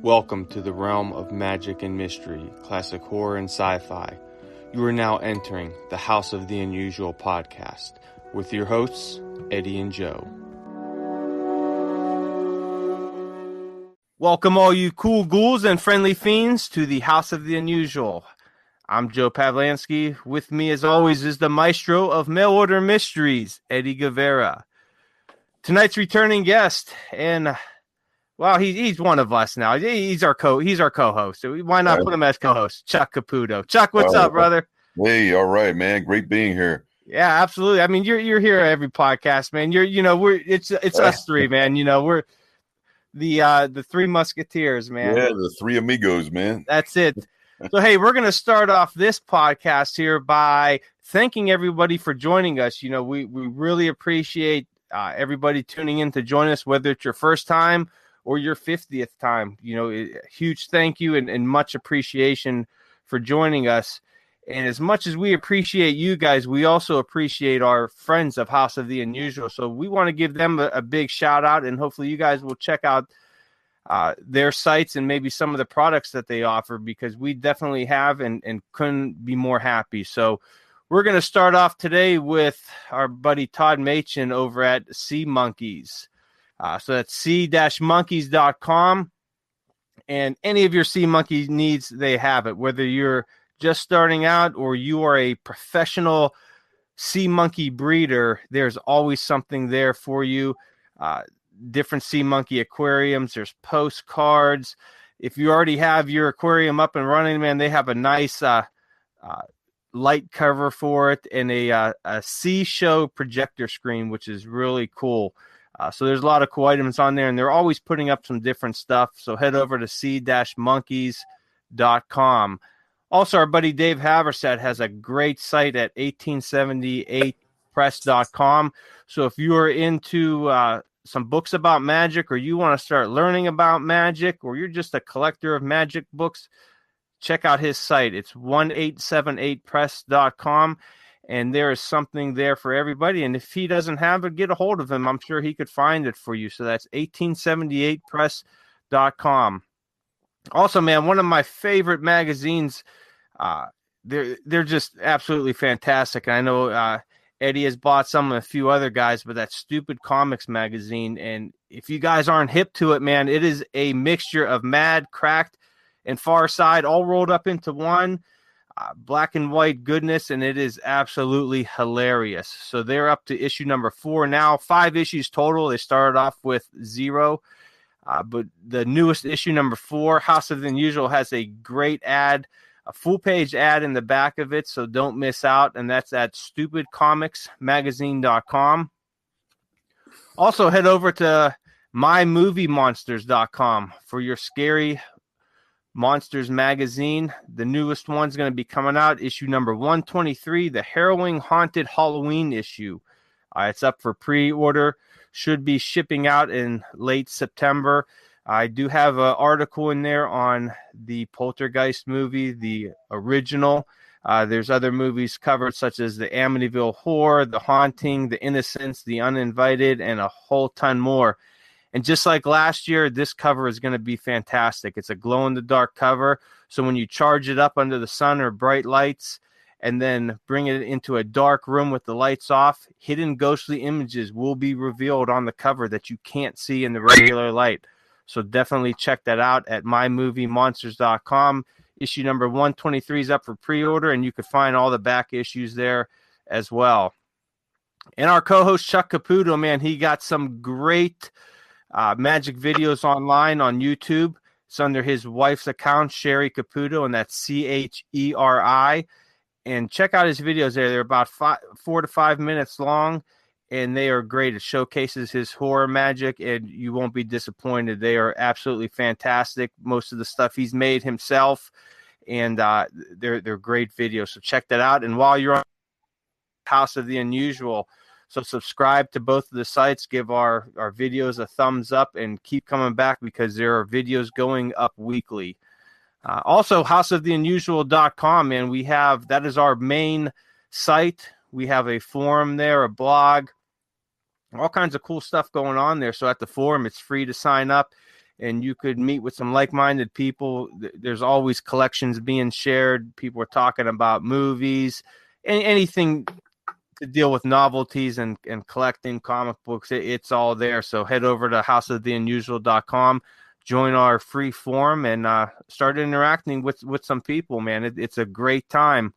Welcome to the realm of magic and mystery, classic horror and sci-fi. You are now entering the House of the Unusual podcast with your hosts, Eddie and Joe. Welcome all you cool ghouls and friendly fiends to the House of the Unusual. I'm Joe Pavlansky. With me as always is the maestro of mail order mysteries, Eddie Guevara. Tonight's returning guest, and well, he's one of us now. He's our co-host. So why not put him as co-host? Chuck Caputo. Chuck, what's up, brother? Hey, all right, man. Great being here. Yeah, absolutely. I mean, you're here at every podcast, man. It's us three, man. You know, we're the three musketeers, man. Yeah, the three amigos, man. That's it. So hey, we're gonna start off this podcast here by thanking everybody for joining us. You know, we really appreciate everybody tuning in to join us, whether it's your first time or your 50th time. You know, a huge thank you and much appreciation for joining us. And as much as we appreciate you guys, we also appreciate our friends of House of the Unusual. So we want to give them a big shout out, and hopefully you guys will check out their sites and maybe some of the products that they offer, because we definitely have and couldn't be more happy. So we're going to start off today with our buddy Todd Machin over at Sea Monkeys. So that's sea-monkeys.com, and any of your Sea Monkey needs, they have it. Whether you're just starting out or you are a professional sea monkey breeder, there's always something there for you. Different sea monkey aquariums, there's postcards. If you already have your aquarium up and running, man, they have a nice light cover for it and a sea show projector screen, which is really cool. So there's a lot of cool items on there, and they're always putting up some different stuff. So head over to sea-monkeys.com. Also, our buddy Dave Haversatt has a great site at 1878press.com. So if you are into some books about magic, or you want to start learning about magic, or you're just a collector of magic books, check out his site. It's 1878press.com. And there is something there for everybody. And if he doesn't have it, get a hold of him. I'm sure he could find it for you. So that's 1878press.com. Also, man, one of my favorite magazines, they're just absolutely fantastic. And I know Eddie has bought some of a few other guys, but that Stupid Comics magazine. And if you guys aren't hip to it, man, it is a mixture of Mad, Cracked, and Far Side all rolled up into one. Black and white goodness, and it is absolutely hilarious. So they're up to issue number 4 now, 5 issues total. They started off with 0, but the newest issue, number 4, House of the Unusual, has a great ad, a full-page ad in the back of it, so don't miss out, and that's at stupidcomicsmagazine.com. Also, head over to mymoviemonsters.com for your scary Monsters magazine. The newest one's going to be coming out, issue number 123, the Harrowing Haunted Halloween issue. It's up for pre-order, should be shipping out in late September. I do have an article in there on the Poltergeist movie, the original. There's other movies covered, such as the Amityville Horror, The Haunting, The Innocents, The Uninvited, and a whole ton more. And just like last year, this cover is going to be fantastic. It's a glow-in-the-dark cover, so when you charge it up under the sun or bright lights and then bring it into a dark room with the lights off, hidden ghostly images will be revealed on the cover that you can't see in the regular light. So definitely check that out at mymoviemonsters.com. Issue number 123 is up for pre-order, and you can find all the back issues there as well. And our co-host, Chuck Caputo, man, he got some great magic videos online on YouTube. It's under his wife's account, Sherry Caputo, and that's Cheri. And check out his videos there. They're about 4 to 5 minutes long, and they are great. It showcases his horror magic, and you won't be disappointed. They are absolutely fantastic. Most of the stuff he's made himself, and they're great videos. So check that out. And while you're on House of the Unusual, so subscribe to both of the sites, give our videos a thumbs up, and keep coming back, because there are videos going up weekly. Also, houseoftheunusual.com, and that is our main site. We have a forum there, a blog, all kinds of cool stuff going on there. So at the forum, it's free to sign up. and you could meet with some like-minded people. There's always collections being shared. People are talking about movies, anything to deal with novelties and collecting comic books. It's all there. So head over to houseoftheunusual.com, join our free forum, and start interacting with some people, man. It's a great time.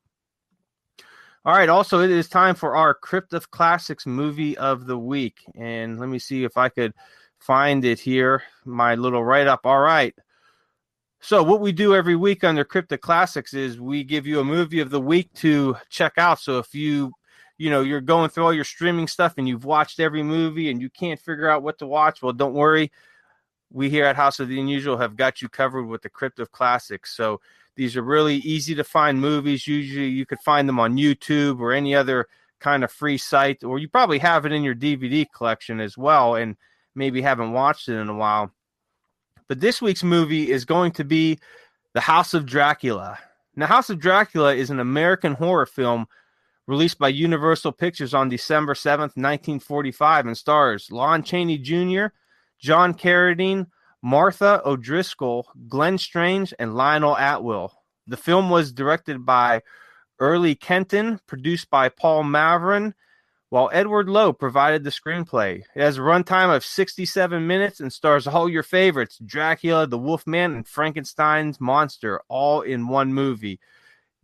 All right. Also, it is time for our Crypt of Classics movie of the week. And let me see if I could find it here, my little write-up. All right. So what we do every week under Crypt of Classics is we give you a movie of the week to check out. So if you're going through all your streaming stuff and you've watched every movie and you can't figure out what to watch, well, don't worry. We here at House of the Unusual have got you covered with the Crypt of Classics. So these are really easy to find movies. Usually you could find them on YouTube or any other kind of free site, or you probably have it in your DVD collection as well and maybe haven't watched it in a while. But this week's movie is going to be The House of Dracula. Now, House of Dracula is an American horror film released by Universal Pictures on December 7th, 1945, and stars Lon Chaney Jr., John Carradine, Martha O'Driscoll, Glenn Strange, and Lionel Atwill. The film was directed by Early Kenton, produced by Paul Mavrin, while Edward Lowe provided the screenplay. It has a runtime of 67 minutes and stars all your favorites, Dracula, the Wolfman, and Frankenstein's monster, all in one movie.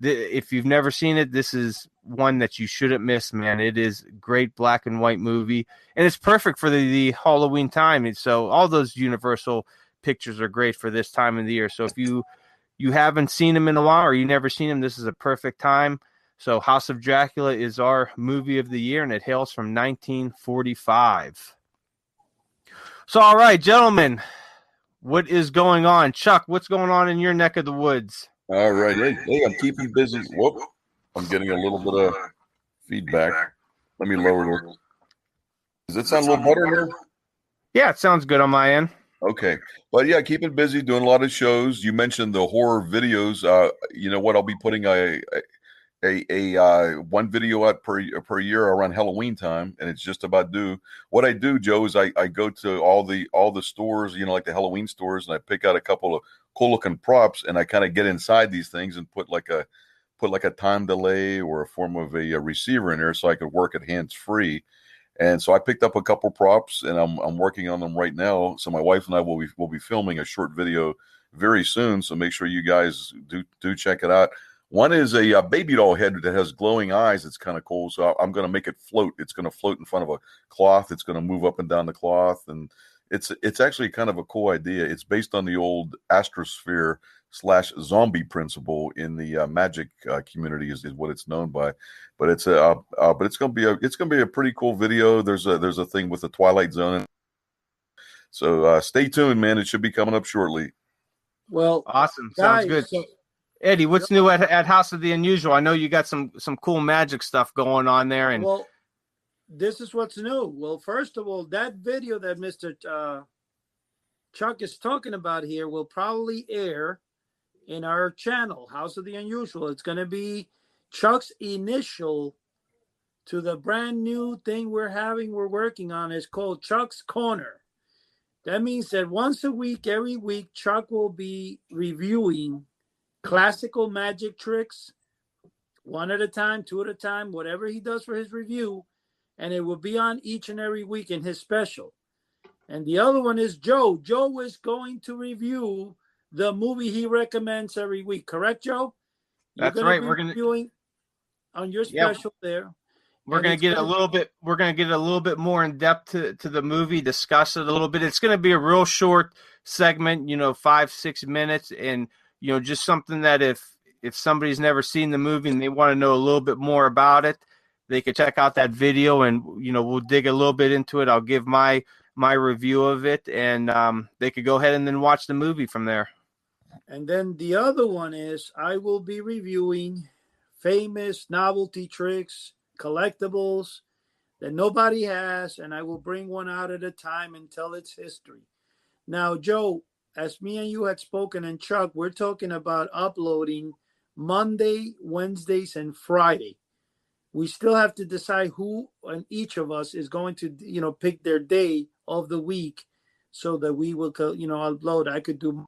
If you've never seen it, this is one that you shouldn't miss, man. It is a great black and white movie, and it's perfect for the Halloween time. And so all those Universal pictures are great for this time of the year. So if you haven't seen them in a while or you never seen them, this is a perfect time. So House of Dracula is our movie of the year, and it hails from 1945. So, all right, gentlemen, what is going on? Chuck, what's going on in your neck of the woods? All right. Hey, I'm keeping busy. Whoop. I'm getting a little bit of feedback. Let me lower it. Does it sound a little better here? Yeah, it sounds good on my end. Okay. But yeah, keeping busy, doing a lot of shows. You mentioned the horror videos. You know what? I'll be putting a one video out per year around Halloween time, and it's just about due. What I do, Joe, is I go to all the stores, like the Halloween stores, and I pick out a couple of cool looking props, and I kind of get inside these things and put like a time delay or a form of a receiver in there so I could work it hands free. And so I picked up a couple props, and I'm working on them right now. So my wife and I will be filming a short video very soon. So make sure you guys do check it out. One is a baby doll head that has glowing eyes. It's kind of cool. So I'm going to make it float. It's going to float in front of a cloth. It's going to move up and down the cloth. And it's actually kind of a cool idea. It's based on the old astrosphere / zombie principle in the magic community is what it's known by. But it's going to be a pretty cool video. There's a thing with the Twilight Zone. So stay tuned, man. It should be coming up shortly. Well, awesome. Guys, sounds good. So, Eddie, what's new at House of the Unusual? I know you got some cool magic stuff going on there. And well, this is what's new. Well, first of all, that video that Mr. Chuck is talking about here will probably air in our channel, House of the Unusual. It's going to be Chuck's initial to the brand new thing we're working on. It's called Chuck's Corner. That means that once a week, every week, Chuck will be reviewing classical magic tricks, one at a time, two at a time, whatever he does for his review, and it will be on each and every week in his special. And the other one is Joe. Joe is going to review the movie he recommends every week. Correct, Joe? That's right. We're going to reviewing on your special there. We're going to get a little bit more in depth to the movie, discuss it a little bit. It's going to be a real short segment, 5-6 minutes, and just something that if somebody's never seen the movie and they want to know a little bit more about it, they could check out that video, and we'll dig a little bit into it. I'll give my review of it, and they could go ahead and then watch the movie from there. And then the other one is I will be reviewing famous novelty tricks, collectibles that nobody has, and I will bring one out at a time and tell its history. Now, Joe, as me and you had spoken, and Chuck, we're talking about uploading Monday, Wednesdays, and Friday. We still have to decide who and each of us is going to, pick their day of the week so that we will, upload. I could do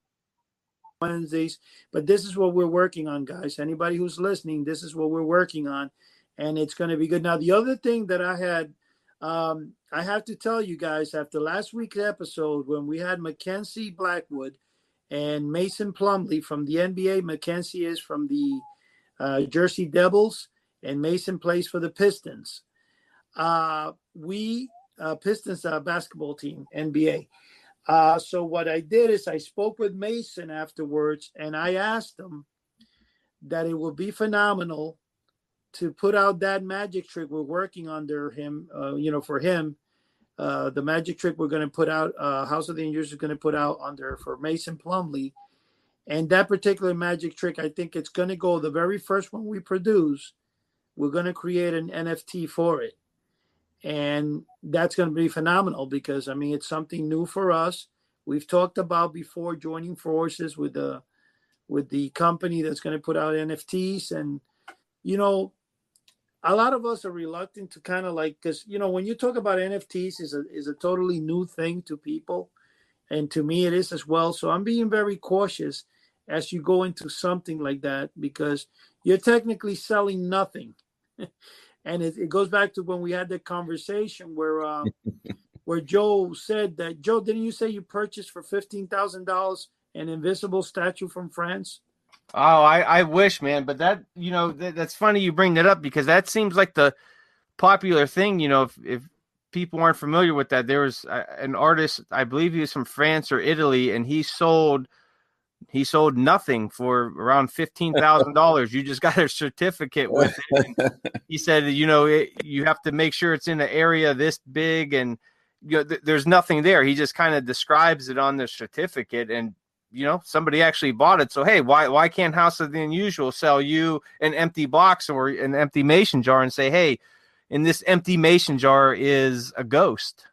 Wednesdays, but this is what we're working on, guys. Anybody who's listening, this is what we're working on, and it's going to be good. Now, the other thing that I have to tell you guys, after last week's episode, when we had Mackenzie Blackwood and Mason Plumlee from the NBA, Mackenzie is from the Jersey Devils, and Mason plays for the Pistons. Pistons basketball team, NBA. So what I did is I spoke with Mason afterwards, and I asked him that it would be phenomenal to put out that magic trick we're working under him, for him. The magic trick we're going to put out, House of the Ensues is going to put out under for Mason Plumlee. And that particular magic trick, I think it's going to go, the very first one we produce, we're going to create an NFT for it. And that's going to be phenomenal because, it's something new for us. We've talked about before joining forces with the company that's going to put out NFTs. And, a lot of us are reluctant to kind of because, when you talk about NFTs is a totally new thing to people. And to me, it is as well. So I'm being very cautious as you go into something like that because you're technically selling nothing. And it goes back to when we had that conversation where Joe said that, Joe, didn't you say you purchased for $15,000 an invisible statue from France? Oh, I wish, man. But that, that's funny you bring that up because that seems like the popular thing. If people aren't familiar with that, there was an artist, I believe he was from France or Italy, and he sold nothing for around $15,000. You just got a certificate with it. And he said, you have to make sure it's in an area this big, and there's nothing there. He just kind of describes it on the certificate, and somebody actually bought it. So hey, why can't House of the Unusual sell you an empty box or an empty mason jar and say, hey, in this empty mason jar is a ghost,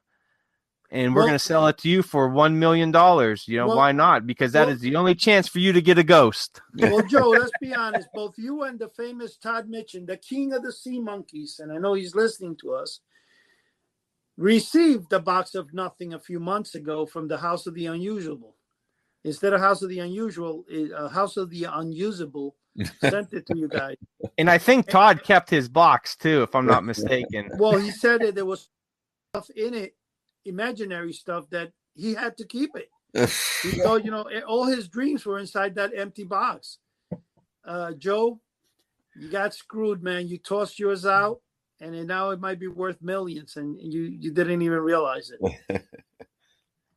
and we're going to sell it to you for $1 million. Why not? Because that is the only chance for you to get a ghost. Well, Joe, let's be honest. Both you and the famous Todd Mitchell, the king of the sea monkeys, and I know he's listening to us, received a box of nothing a few months ago from the House of the Unusual. Instead of House of the Unusual, House of the Unusable sent it to you guys. And I think Todd kept his box too, if I'm not mistaken. Well, he said that there was stuff in it, imaginary stuff, that he had to keep it. He told, all his dreams were inside that empty box. Joe, you got screwed, man. You tossed yours out, and now it might be worth millions, and you didn't even realize it.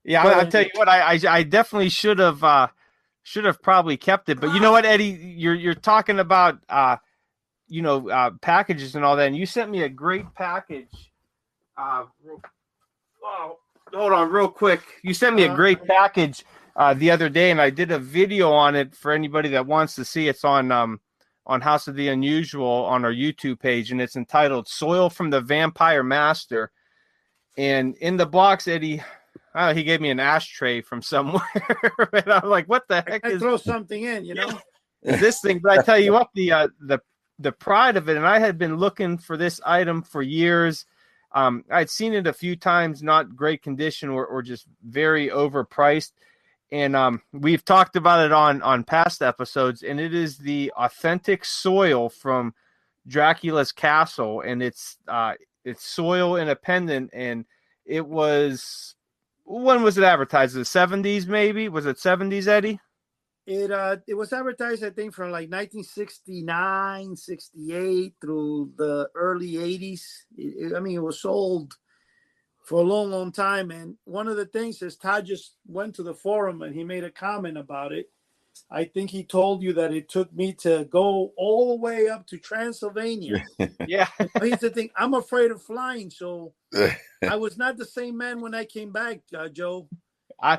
Yeah, I'll tell you what, I definitely should have probably kept it. But you know what, Eddie, you're talking about packages and all that, and you sent me a great package. Hold on real quick. You sent me a great package the other day, and I did a video on it for anybody that wants to see. It's on House of the Unusual on our YouTube page, and it's entitled Soil from the Vampire Master. And in the box, Eddie, he gave me an ashtray from somewhere. And I'm like, what the heck is throw something in, this thing? But I tell you what, the pride of it, and I had been looking for this item for years. I'd seen it a few times, not great condition or just very overpriced. And we've talked about it on past episodes, and it is the authentic soil from Dracula's castle, and it's soil independent, and it was, when was it advertised? The 70s, maybe? Was it 70s, Eddie? It was advertised, I think, from like 1969, 68 through the early 80s. It was sold for a long, long time. And one of the things is Todd just went to the forum and he made a comment about it. I think he told you that it took me to go all the way up to Transylvania. Yeah. Here's the thing. I'm afraid of flying. So I was not the same man when I came back, Joe. I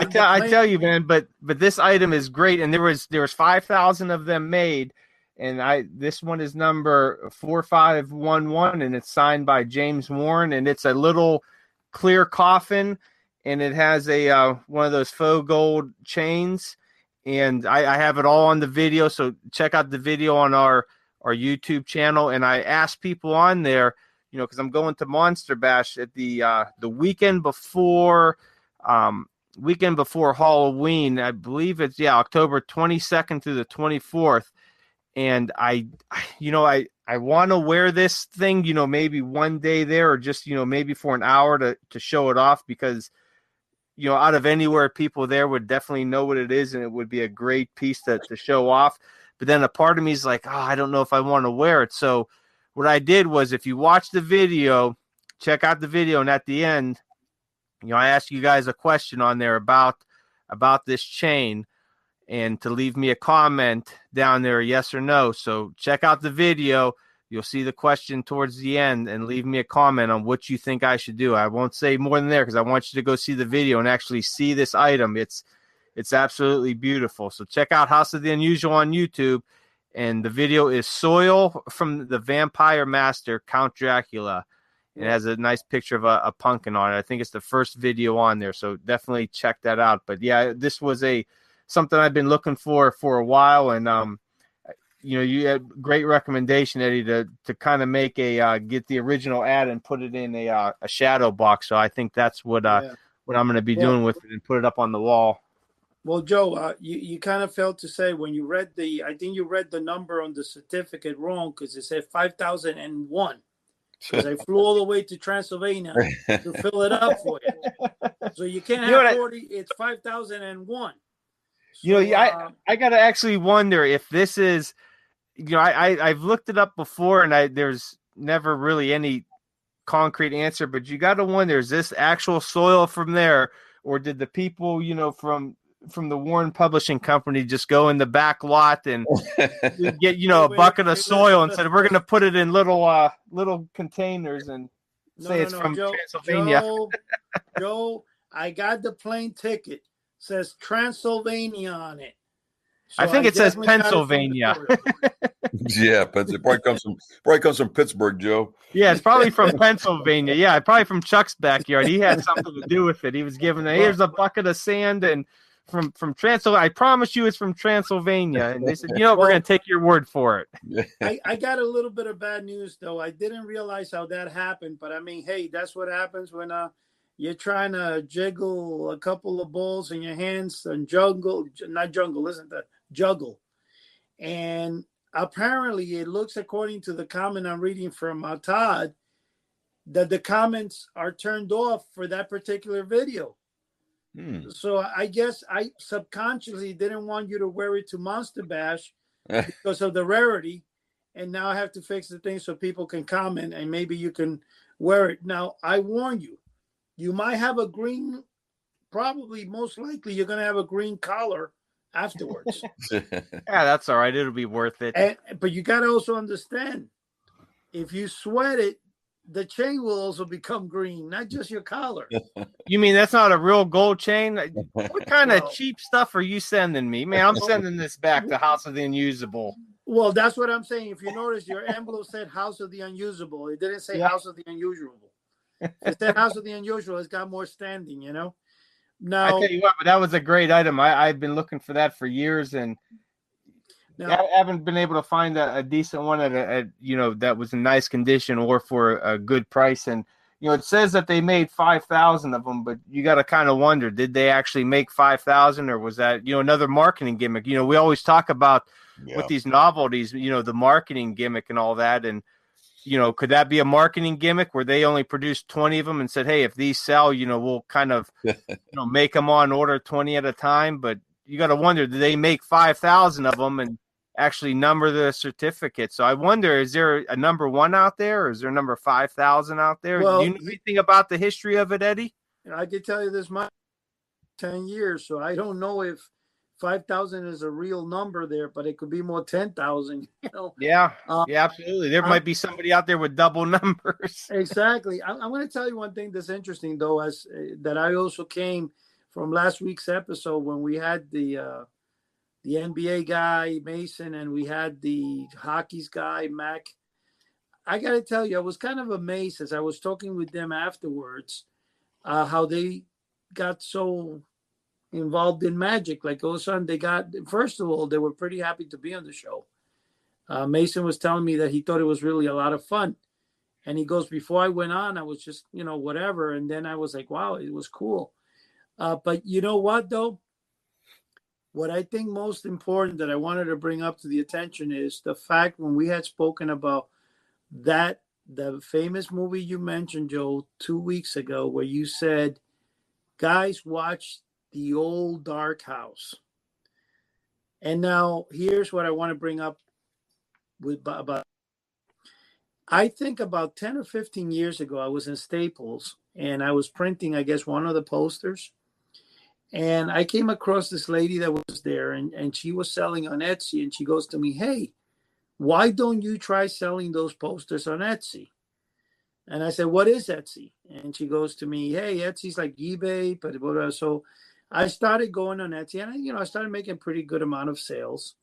tell you, man, but this item is great. And there was 5,000 of them made. And this one is number 4511, and it's signed by James Warren, and it's a little clear coffin, and it has a one of those faux gold chains. And I have it all on the video, so check out the video on our YouTube channel. And I asked people on there, because I'm going to Monster Bash at the weekend before weekend before Halloween. I believe it's October 22nd through the 24th. And I want to wear this thing, maybe one day there, or just, maybe for an hour to show it off, because, out of anywhere, people there would definitely know what it is, and it would be a great piece to show off. But then a part of me is like, oh, I don't know if I want to wear it. So what I did was, if you watch the video, check out the video, and at the end, I asked you guys a question on there about this chain, and to leave me a comment down there, yes or no. So check out the video. You'll see the question towards the end, and leave me a comment on what you think I should do. I won't say more than there, because I want you to go see the video and actually see this item. It's absolutely beautiful. So check out House of the Unusual on YouTube, and the video is Soil from the Vampire Master, Count Dracula. It has a nice picture of a pumpkin on it. I think it's the first video on there, so definitely check that out. But yeah, this was something I've been looking for a while, and you had great recommendation, Eddie, to kind of make get the original ad and put it in a shadow box. So I think that's what I'm going to be doing with it, and put it up on the wall. Well, Joe, you kind of failed to say when you read I think you read the number on the certificate wrong, because it said 5,001. Because I flew all the way to Transylvania to fill it up for you. So you can't have 40. It's 5,001. So, I got to actually wonder if this is, I've looked it up before, and there's never really any concrete answer, but you got to wonder, is this actual soil from there, or did the people, from the Warren Publishing Company just go in the back lot and get, a bucket of soil and said, we're going to put it in little containers and say it's from Transylvania. Joe, I got the plane ticket. Says Transylvania on it. So I think it says Pennsylvania. Yeah, but it probably comes from Pittsburgh, Joe. Yeah, it's probably from Pennsylvania. Yeah, probably from Chuck's backyard. He had something to do with it. He was given here's a bucket of sand and from Transylvania. I promise you it's from Transylvania. And they said, we're going to take your word for it. I got a little bit of bad news, though. I didn't realize how that happened. But, I mean, hey, that's what happens when you're trying to jiggle a couple of balls in your hands and juggle. And apparently it looks, according to the comment I'm reading from Todd, that the comments are turned off for that particular video. So I guess I subconsciously didn't want you to wear it to Monster Bash because of the rarity. And now I have to fix the thing so people can comment, and maybe you can wear it. Now, I warn you, you might have a green, probably most likely you're going to have a green collar afterwards. Yeah, that's all right. It'll be worth it. But you got to also understand, if you sweat it, the chain will also become green, not just your collar. You mean that's not a real gold chain? What kind of cheap stuff are you sending me? Man, I'm sending this back to House of the Unusable. Well, that's what I'm saying. If you notice, your envelope said House of the Unusable. It didn't say House of the Unusual. It said House of the Unusual. It's got more standing, Now, I tell you what, but that was a great item. I've been looking for that for years, and I haven't been able to find a decent one at that was in nice condition or for a good price. And it says that they made 5,000 of them, but you got to kind of wonder, did they actually make 5,000, or was that another marketing gimmick? We always talk about with these novelties, the marketing gimmick and all that, and could that be a marketing gimmick where they only produced 20 of them and said, hey, if these sell, we'll kind of make them on order 20 at a time. But you got to wonder, did they make 5,000 of them and actually number the certificate? So I wonder, is there a number 1 out there, or is there number 5,000 out there? Well, do you know anything about the history of it, Eddie? I can tell you this much, 10 years, so I don't know if 5,000 is a real number there, but it could be more 10,000. Yeah, absolutely. There might be somebody out there with double numbers. Exactly. I'm going to tell you one thing that's interesting, though, that I also came from last week's episode when we had the NBA guy, Mason, and we had the hockey's guy, Mac. I got to tell you, I was kind of amazed as I was talking with them afterwards, how they got so involved in magic. Like all of a sudden first of all, they were pretty happy to be on the show. Mason was telling me that he thought it was really a lot of fun. And he goes, before I went on, I was just, whatever. And then I was like, wow, it was cool. But you know what, though? What I think most important that I wanted to bring up to the attention is the fact when we had spoken about that, the famous movie you mentioned, Joe, 2 weeks ago, where you said, guys, watch The Old Dark House. And now here's what I want to bring up about. I think about 10 or 15 years ago, I was in Staples and I was printing, I guess, one of the posters. And I came across this lady that was there, and she was selling on Etsy. And she goes to me, hey, why don't you try selling those posters on Etsy? And I said, what is Etsy? And she goes to me, hey, Etsy's like eBay. But so I started going on Etsy, and I started making a pretty good amount of sales.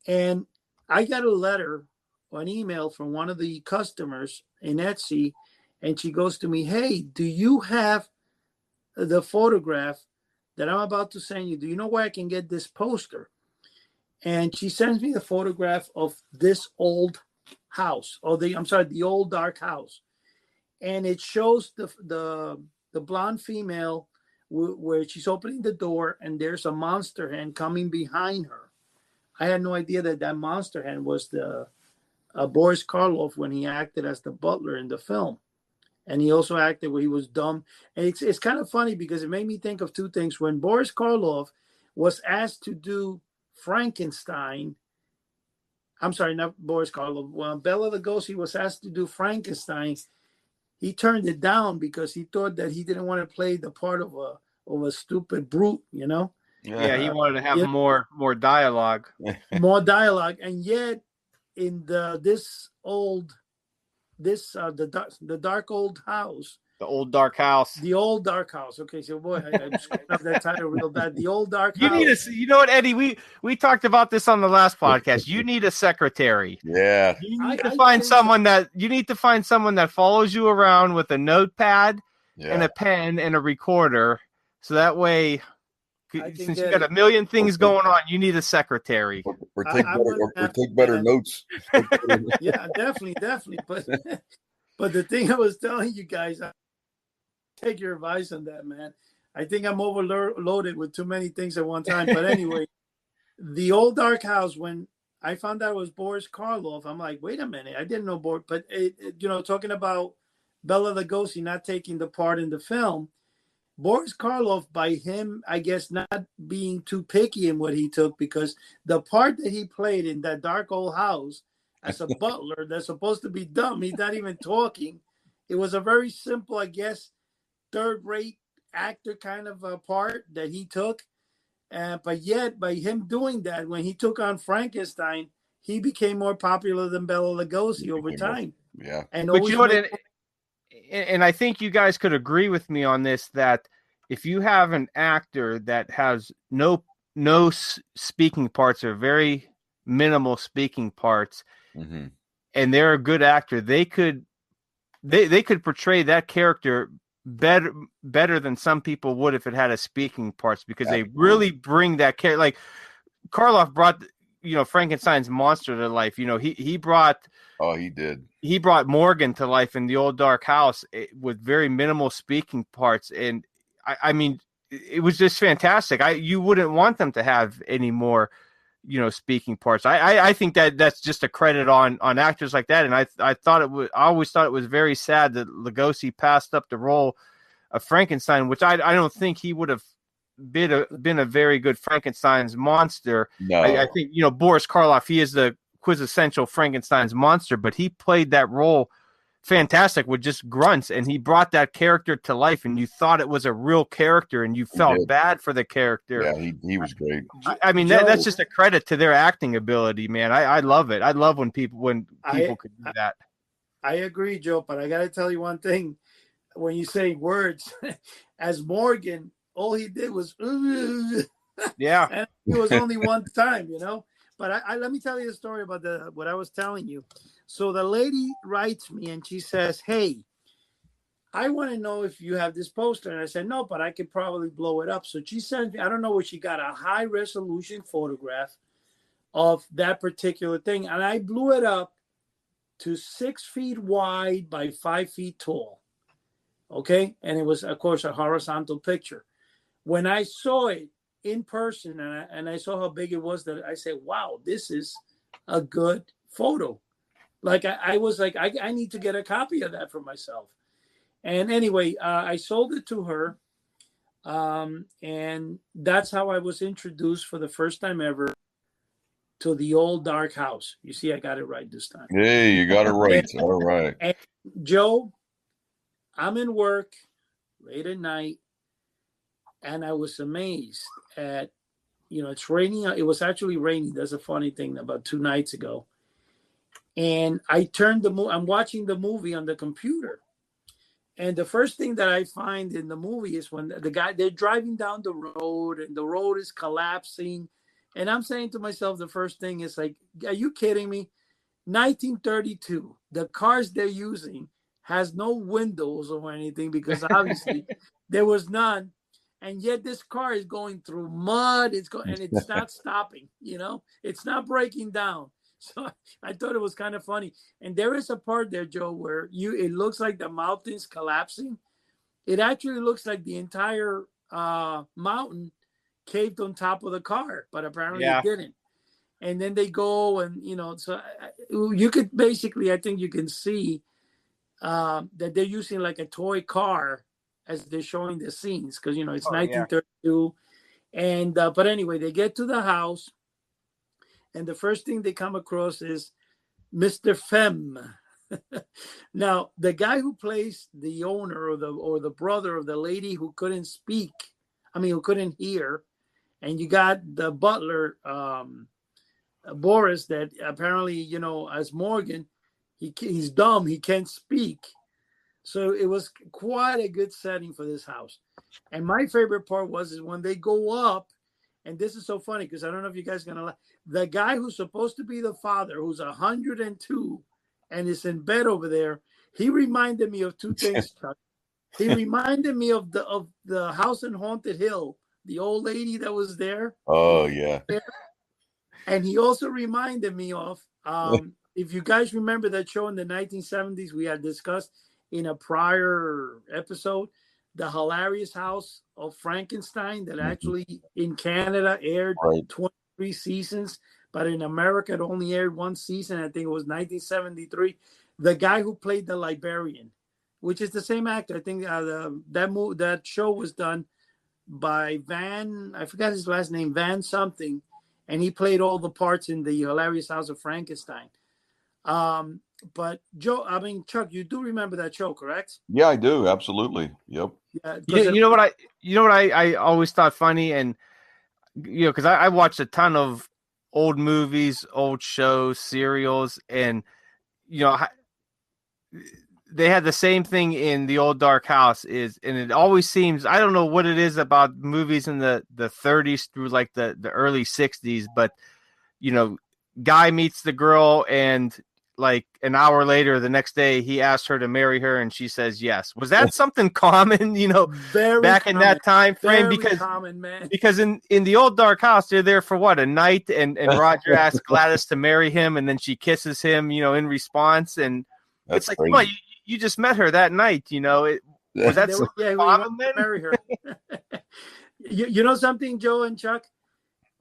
And I got a letter or an email from one of the customers in Etsy, and she goes to me, hey, do you have the photograph that I'm about to send you? Do you know where I can get this poster? And she sends me the photograph of this old house, or the old dark house. And it shows the blonde female where she's opening the door, and there's a monster hand coming behind her. I had no idea that monster hand was the Boris Karloff when he acted as the butler in the film. And he also acted where he was dumb. And it's kind of funny because it made me think of two things. When Boris Karloff was asked to do Frankenstein, I'm sorry, not Boris Karloff. When Bela Lugosi was asked to do Frankenstein, he turned it down because he thought that he didn't want to play the part of a stupid brute, Yeah, he wanted to have Yeah. more dialogue. More dialogue. And yet in the dark old house. The Old Dark House. The Old Dark House. Okay, so boy, I'm screwing up that title real bad. The Old Dark You House. you know what, Eddie? We talked about this on the last podcast. You need a secretary. Yeah. You need to find someone that follows you around with a notepad and a pen and a recorder. So that way, since you got a million things going on, you need a secretary. Or take better notes. Yeah, definitely. But the thing I was telling you guys, I take your advice on that, man. I think I'm overloaded with too many things at one time. But anyway, the Old Dark House, when I found out it was Boris Karloff, I'm like, wait a minute, I didn't know Boris. But talking about Bela Lugosi not taking the part in the film, Boris Karloff, by him, I guess, not being too picky in what he took, because the part that he played in that dark old house as a butler that's supposed to be dumb, he's not even talking. It was a very simple, I guess, third-rate actor kind of a part that he took. But yet, by him doing that, when he took on Frankenstein, he became more popular than Bela Lugosi over time. Yeah. But you know what? And I think you guys could agree with me on this, that if you have an actor that has no speaking parts or very minimal speaking parts, mm-hmm. and they're a good actor, they could portray that character better than some people would if it had a speaking parts, because they really bring that character. Like Karloff brought Frankenstein's monster to life. He brought he brought Morgan to life in the Old Dark House with very minimal speaking parts, and I mean, it was just fantastic. You wouldn't want them to have any more speaking parts. I think that's just a credit on actors like that. And I always thought it was very sad that Lugosi passed up the role of Frankenstein, which I don't think he would have been a very good Frankenstein's monster. No. I think Boris Karloff, he is the quintessential Frankenstein's monster, but he played that role fantastic with just grunts, and he brought that character to life, and you thought it was a real character, and you felt bad for the character. Yeah, he was great. I mean, that's just a credit to their acting ability, man. I love it. I love when people could do that. I agree, Joe, but I got to tell you one thing. When you say words, as Morgan, all he did was yeah, and it was only one time, But let me tell you the story about what I was telling you. So the lady writes me and she says, hey, I want to know if you have this poster. And I said, no, but I could probably blow it up. So she sends me, I don't know where she got a high resolution photograph of that particular thing. And I blew it up to 6 feet wide by 5 feet tall. Okay. And it was, of course, a horizontal picture. When I saw it in person and I saw how big it was, that I said, wow, this is a good photo. Like I was like, I need to get a copy of that for myself. And anyway, I sold it to her. And that's how I was introduced for the first time ever to the old dark house. You see, I got it right this time. Hey, you got it right. All right. And Joe, I'm in work late at night, and I was amazed at, it's raining. It was actually raining. That's a funny thing, about 2 nights ago. And I turned I'm watching the movie on the computer. And the first thing that I find in the movie is when they're driving down the road and the road is collapsing. And I'm saying to myself, the first thing is like, are you kidding me? 1932, the cars they're using has no windows or anything, because obviously there was none. And yet this car is going through mud. And it's not stopping, it's not breaking down. So I thought it was kind of funny. And there is a part there, Joe, where it looks like the mountain's collapsing. It actually looks like the entire mountain caved on top of the car, but apparently it didn't. And then they go and, so you could basically, I think you can see that they're using like a toy car as they're showing the scenes, because, it's 1932. And, but anyway, they get to the house. And the first thing they come across is Mr. Femme. Now, the guy who plays the owner or the brother of the lady who couldn't speak, who couldn't hear, and you got the butler, Boris, that apparently, as Morgan, he's dumb, he can't speak. So it was quite a good setting for this house. And my favorite part is when they go up, and this is so funny because I don't know if you guys are going to laugh. The guy who's supposed to be the father, who's 102 and is in bed over there, he reminded me of two things, Chuck. He reminded me of the house in Haunted Hill, the old lady that was there. Oh, yeah. And he also reminded me of, if you guys remember that show in the 1970s we had discussed in a prior episode, the hilarious House of Frankenstein, that actually in Canada aired 23 seasons, but in America it only aired one season. I think it was 1973. The guy who played the librarian, which is the same actor. I think that show was done by I forgot his last name, Van something, and he played all the parts in the hilarious House of Frankenstein. But Joe, Chuck, you do remember that show, correct? Yeah, I do. Absolutely. Yep. Yeah, you know what I always thought funny, and because I watched a ton of old movies, old shows, serials, and they had the same thing in the old dark house and it always seems, I don't know what it is about movies in the 30s through like the early 60s, but guy meets the girl and like an hour later, the next day, he asked her to marry her, and she says yes. Was that something common, Very back common. In that time frame? Very common, man. Because in the old dark house, they're there for what, a night, and Roger asks Gladys to marry him, and then she kisses him, in response, and That's it's like, crazy. come on, you just met her that night, was that common then? Marry her. you know something, Joe and Chuck?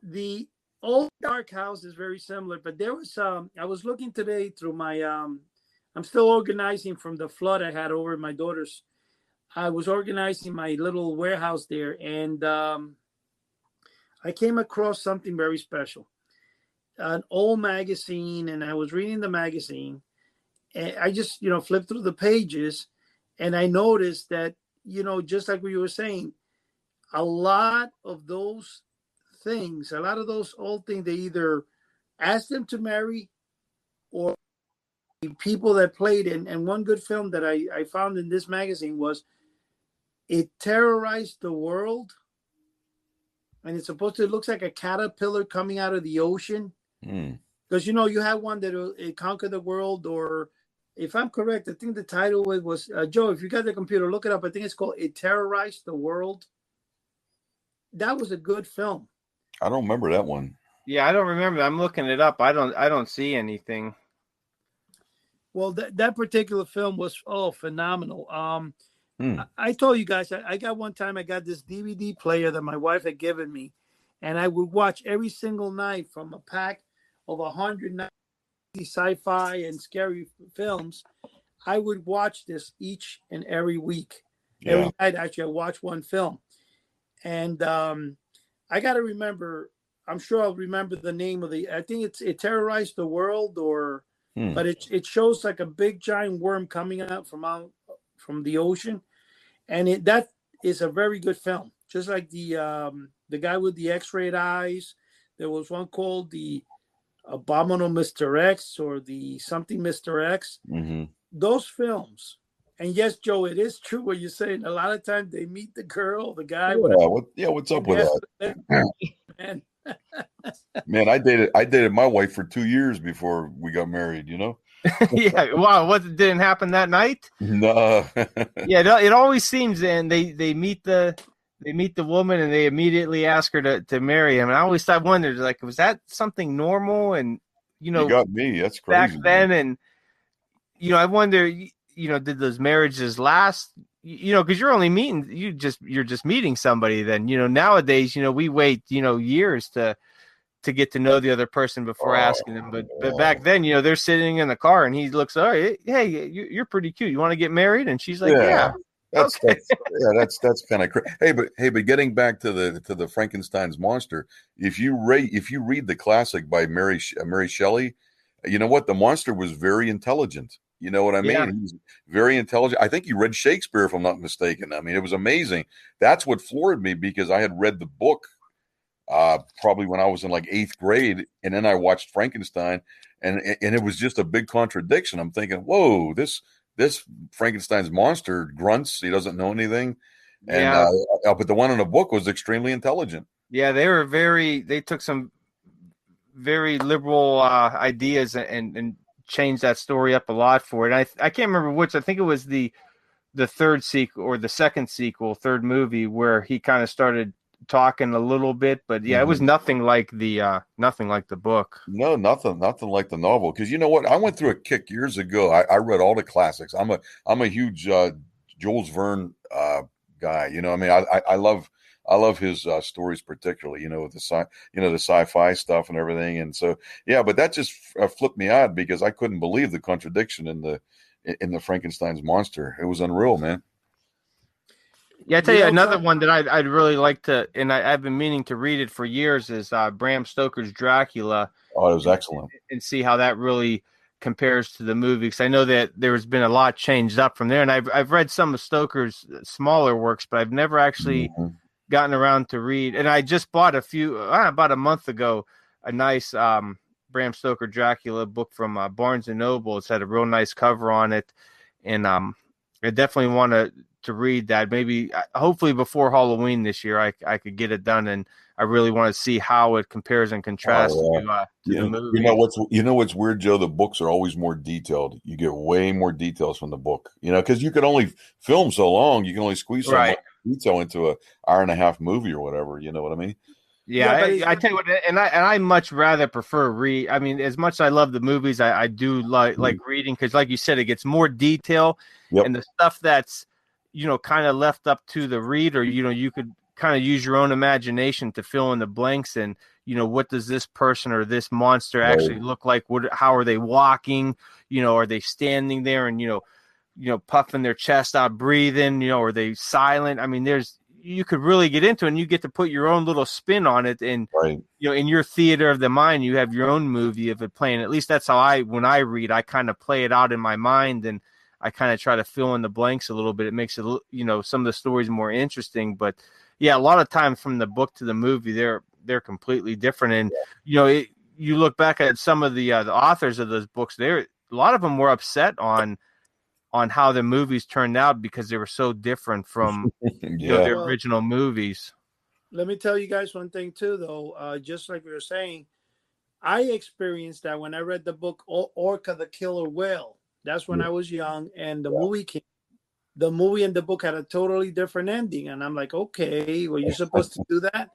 The old dark house is very similar, but there was I was looking today through my I'm still organizing from the flood I had over my daughter's. I was organizing my little warehouse there, and I came across something very special, an old magazine, and I was reading the magazine, and I just flipped through the pages, and I noticed that just like we were saying, a lot of those things, a lot of those old things, they either asked them to marry or people that played in. And one good film that I found in this magazine was It Terrorized the World. And it's supposed to, it looks like a caterpillar coming out of the ocean. Because, you have one that it conquered the world, or if I'm correct, I think the title was Joe, if you got the computer, look it up. I think it's called It Terrorized the World. That was a good film. I don't remember that one. Yeah, I don't remember. I'm looking it up. I don't see anything. Well, that particular film was phenomenal. I told you guys, I got one time, I got this DVD player that my wife had given me, and I would watch every single night from a pack of 190 sci-fi and scary films. I would watch this each and every week. Yeah. Every night, actually, I watch one film. And I got to remember, I'm sure I'll remember the name of I think It Terrorized the World, but it shows like a big giant worm coming out from the ocean. And that is a very good film. Just like the guy with the X-rayed eyes. There was one called the Abominable Mr. X or the something Mr. X. Mm-hmm. Those films. And yes, Joe, it is true what you're saying. A lot of times they meet the girl, the guy. What's up with that? Man. Man, I dated my wife for 2 years before we got married, you know? Yeah. Wow. What didn't happen that night? No. Yeah. It always seems, and they meet the woman and they immediately ask her to marry him. And I wondered, like, was that something normal? And, You got me. That's back crazy. then. And, I wonder, did those marriages last? Because you're only you're just meeting somebody. Then, nowadays, we wait, years to get to know the other person before asking them. But back then, they're sitting in the car and he looks, oh, hey, you're pretty cute. You want to get married? And she's like, yeah. That's kind of crazy. Hey, but getting back to the Frankenstein's monster, if you read the classic by Mary Shelley, you know what? The monster was very intelligent. You know what I mean? Yeah. He's very intelligent. I think he read Shakespeare, if I'm not mistaken. I mean, it was amazing. That's what floored me because I had read the book probably when I was in like 8th grade, and then I watched Frankenstein, and it was just a big contradiction. I'm thinking, whoa, this Frankenstein's monster grunts. He doesn't know anything, and but the one in the book was extremely intelligent. Yeah, they took some very liberal ideas and changed that story up a lot for it. I can't remember which. I think it was the third sequel or the second sequel, third movie, where he kind of started talking a little bit, but yeah, it was nothing like the book. No, nothing like the novel. Because you know what, I went through a kick years ago. I read all the classics. I'm a huge Jules Verne guy. You know, I mean, I love his stories, particularly. The sci-fi stuff and everything. And so, yeah, but that just flipped me out because I couldn't believe the contradiction in the Frankenstein's monster. It was unreal, man. Yeah, I tell you another one that I'd really like to, and I've been meaning to read it for years, is Bram Stoker's Dracula. Oh, it was excellent. And see how that really compares to the movie, because I know that there's been a lot changed up from there. And I've read some of Stoker's smaller works, but I've never actually gotten around to read. And I just bought about a month ago, a nice Bram Stoker Dracula book from Barnes and Noble. It's had a real nice cover on it, and I definitely want to read that. Maybe hopefully before Halloween this year I could get it done, and I really want to see how it compares and contrasts to the movie. You know what's weird, Joe? The books are always more detailed. You get way more details from the book, because you can only film so long. You can only squeeze so much detail into an hour-and-a-half movie or whatever. You know what I mean? Yeah, I tell you what, and I much rather prefer read. I mean, as much as I love the movies, I do like reading, because, like you said, it gets more detail, and the stuff that's kind of left up to the reader. You could kind of use your own imagination to fill in the blanks, and what does this person or this monster actually look like? How are they walking? Are they standing there and puffing their chest out, breathing? Are they silent? I mean, you could really get into it, and you get to put your own little spin on it. And, in your theater of the mind, you have your own movie of it playing. At least that's how when I read, I kind of play it out in my mind, and I kind of try to fill in the blanks a little bit. It makes it, some of the stories more interesting. But yeah, a lot of times from the book to the movie, they're completely different. And, you look back at some of the authors of those books, a lot of them were upset on how the movies turned out because they were so different from their original movies. Let me tell you guys one thing too, though. Just like we were saying, I experienced that when I read the book Orca the Killer Whale. That's when I was young, and the movie came. The movie and the book had a totally different ending, and I'm like, okay, were you supposed to do that?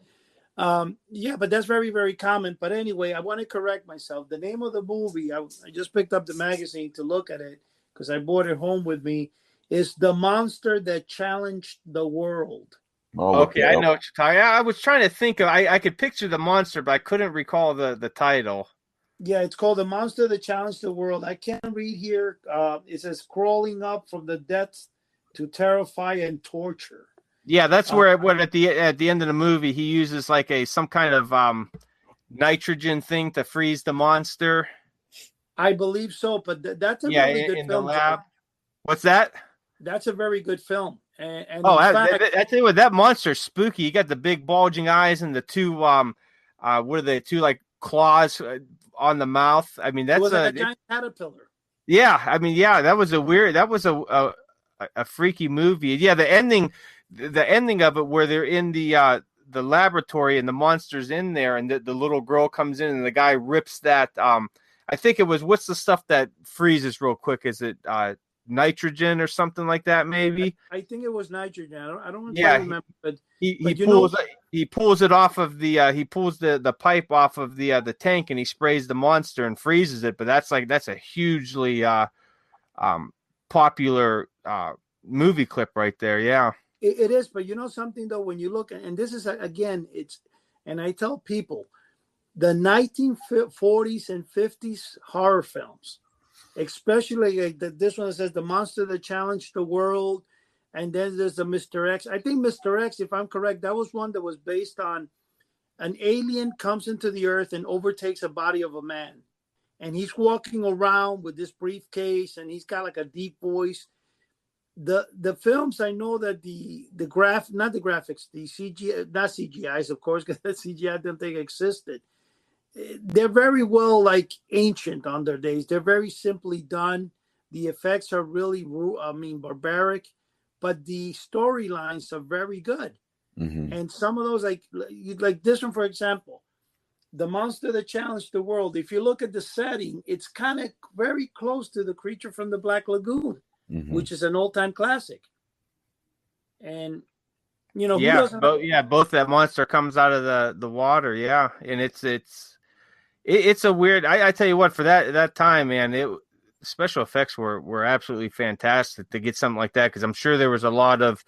But that's very, very common. But anyway, I want to correct myself. The name of the movie, I just picked up the magazine to look at it, because I brought it home with me. It's the monster that challenged the world. I'll look Okay, that I up. know what you're talking. I was trying to think of. I could picture the monster, but I couldn't recall the title. Yeah, it's called The Monster That Challenged the World. I can't read here. It says crawling up from the depths to terrify and torture. Yeah, that's Uh, where what at the end of the movie he uses like some kind of nitrogen thing to freeze the monster. I believe so, but that's a Yeah, really good in the film, Joe. lab. What's that? That's a very good film. And Oh, in fact, I tell you what, that monster's spooky. You got the big bulging eyes and the two what are they? Two like claws on the mouth. I mean, it that's was like a giant caterpillar. yeah. I mean, yeah, that was a freaky movie. Yeah, the ending of it where they're in the laboratory and the monster's in there and the little girl comes in and the guy rips that I think it was what's the stuff that freezes real quick? Is it nitrogen or something like that maybe? I think it was nitrogen. I don't quite Yeah, remember, he but you know, pulls it off of he pulls the pipe off of the tank and he sprays the monster and freezes it. But that's a hugely popular movie clip right there. Yeah. it is. But you know something though, when you look at, and this is again, and I tell people, the 1940s and 50s horror films, especially like this one that says The Monster That Challenged the World, and then there's the Mr. X. I think Mr. X, if I'm correct, that was one that was based on an alien comes into the earth and overtakes a body of a man. And he's walking around with this briefcase and he's got like a deep voice. The films, I know that not the graphics, the CGI, not CGIs, of course, because that CGI I didn't think existed. They're very well like ancient on their days. They're very simply done. The effects are really, barbaric, but the storylines are very good. Mm-hmm. And some of those, like this one, for example, The Monster That Challenged the World. If you look at the setting, it's kind of very close to The Creature from the Black Lagoon, Mm-hmm. which is an old-time classic. And you know, Yeah, both that monster comes out of the water. Yeah, and it's a weird. I tell you what, for that time, man, special effects were absolutely fantastic to get something like that because I'm sure there was a lot of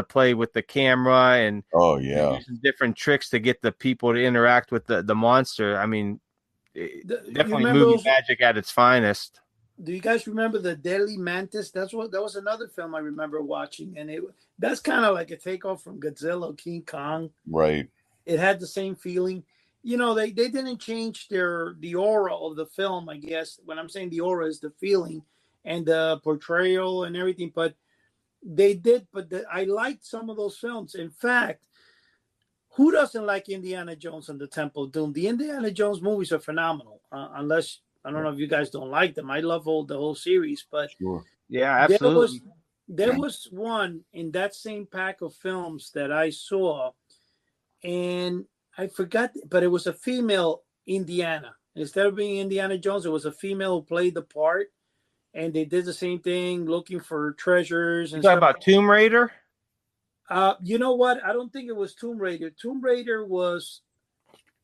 play with the camera and Oh yeah, using different tricks to get the people to interact with the monster. I mean, definitely movie magic at its finest. Do you guys remember the Deadly Mantis? That was another film I remember watching, and that's kind of like a takeoff from Godzilla, King Kong. right. It had the same feeling. You know, they didn't change the aura of the film, I guess. When I'm saying the aura is the feeling and the portrayal and everything, but they did. But I liked some of those films. In fact, who doesn't like Indiana Jones and the Temple of Doom? The Indiana Jones movies are phenomenal. Unless I don't know if you guys don't like them. I love the whole series, but Sure. Yeah, absolutely. There was one in that same pack of films that I saw, and I forgot, but it was a female Indiana. Instead of being Indiana Jones, it was a female who played the part, and they did the same thing, looking for treasures and You talking stuff. about Tomb Raider? You know what? I don't think it was Tomb Raider. Tomb Raider was,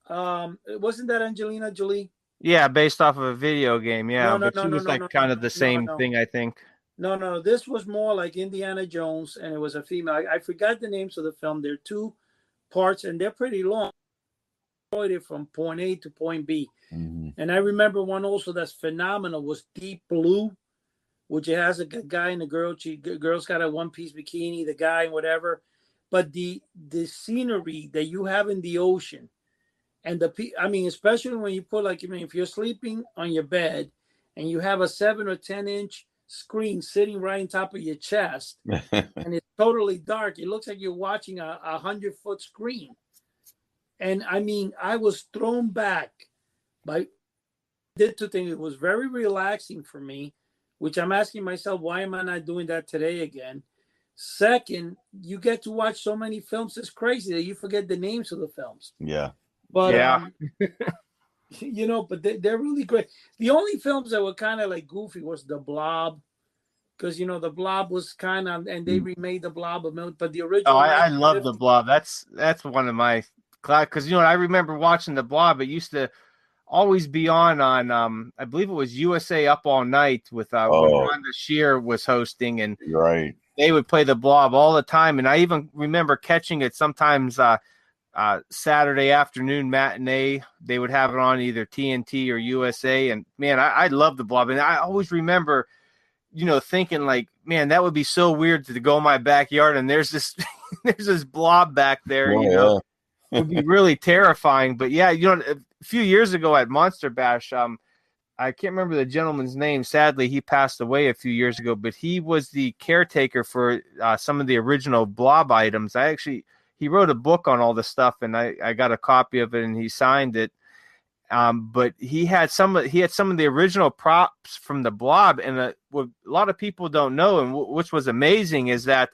wasn't that Angelina Jolie? Yeah, based off of a video game. Yeah, but she was like No, kind of the same no. thing, I think. No. This was more like Indiana Jones, and it was a female. I forgot the names of the film. They're two parts, and they're pretty long. From point A to point B. Mm-hmm. And I remember one also that's phenomenal was Deep Blue, which it has a guy and a girl. Girl's got a one-piece bikini, the guy and whatever. But the scenery that you have in the ocean, and especially when you put if you're sleeping on your bed and you have a 7 or 10-inch screen sitting right on top of your chest, and it's totally dark, it looks like you're watching a 100-foot screen. And I was thrown back by did two things. It was very relaxing for me, which I'm asking myself, why am I not doing that today again? Second, you get to watch so many films. It's crazy that you forget the names of the films. Yeah. But Yeah. But they're really great. The only films that were kind of like goofy was The Blob, because The Blob was kind of, and they remade The Blob, but the original. Oh, I love The Blob. That's one of my, because I remember watching The Blob. It used to always be on I believe it was USA Up All Night with when Oh, Rhonda Shear was hosting, and you're right. they would play the Blob all the time. And I even remember catching it sometimes Saturday afternoon matinee. They would have it on either TNT or USA. And man, I love the Blob. And I always remember, thinking like, man, that would be so weird to go in my backyard and there's this there's this blob back there, Oh, yeah. It would be really terrifying. But yeah, a few years ago at Monster Bash, I can't remember the gentleman's name. Sadly, he passed away a few years ago, but he was the caretaker for some of the original Blob items. He wrote a book on all the stuff, and I got a copy of it, and he signed it. But he had some of the original props from the Blob, and what a lot of people don't know, and which was amazing, is that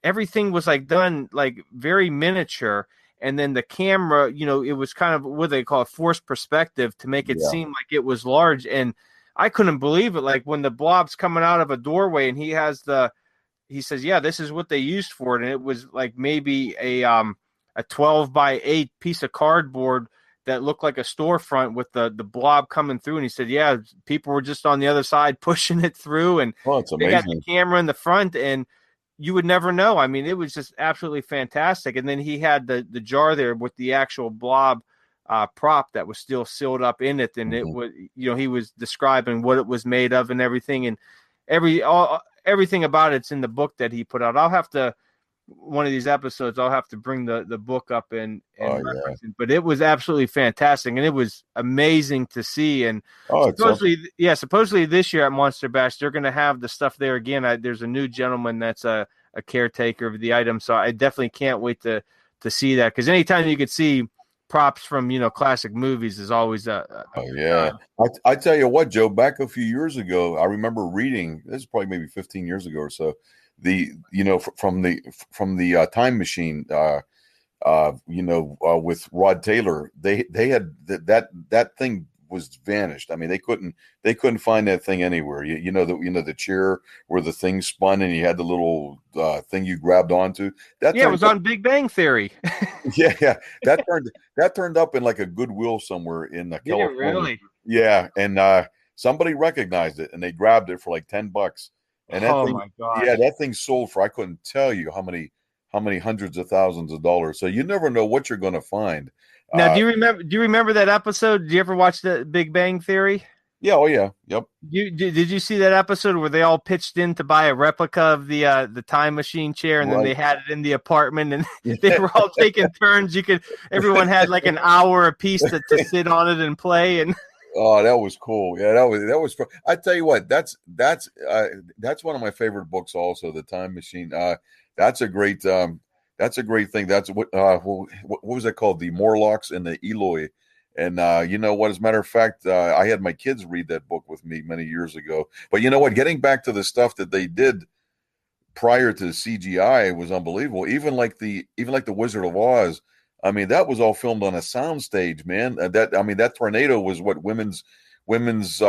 everything was like done like very miniature. And then the camera, it was kind of what they call a forced perspective to make it seem like it was large. And I couldn't believe it. Like when the Blob's coming out of a doorway and he says, yeah, this is what they used for it. And it was like maybe a 12x8 piece of cardboard that looked like a storefront with the Blob coming through. And he said, yeah, people were just on the other side pushing it through. And it's they got the camera in the front, and you would never know. I mean, it was just absolutely fantastic. And then he had the jar there with the actual Blob prop that was still sealed up in it. And it was, he was describing what it was made of and everything. And everything about it's in the book that he put out. I'll have to, one of these episodes, I'll have to bring the book up and reference it. But it was absolutely fantastic. And it was amazing to see. And supposedly this year at Monster Bash, they're going to have the stuff there again. There's a new gentleman that's a caretaker of the item. So I definitely can't wait to see that. Because anytime you could see props from, classic movies is always I tell you what, Joe, back a few years ago, I remember reading, this is probably maybe 15 years ago or so, from the Time Machine, with Rod Taylor, they had that thing was vanished. I mean, they couldn't find that thing anywhere. The chair where the thing spun and you had the little thing you grabbed onto. It was on Big Bang Theory. yeah, that turned up in like a Goodwill somewhere in California. Really? Yeah, and somebody recognized it and they grabbed it for like $10. And my God! Yeah, that thing sold for, I couldn't tell you how many hundreds of thousands of dollars. So you never know what you're going to find. Now, do you remember that episode? Did you ever watch the Big Bang Theory? Yeah. Oh yeah. Yep. Did you see that episode where they all pitched in to buy a replica of the Time Machine chair, and then they had it in the apartment, and they were all taking turns. Everyone had like an hour apiece to sit on it and play. And oh, that was cool. Yeah, that was. I tell you what, that's one of my favorite books. Also, The Time Machine. That's a great thing. That's what was that called? The Morlocks and the Eloi. And you know what? As a matter of fact, I had my kids read that book with me many years ago. But you know what? Getting back to the stuff that they did prior to the CGI was unbelievable. Even like the Wizard of Oz. I mean, that was all filmed on a soundstage, man. That tornado was what women's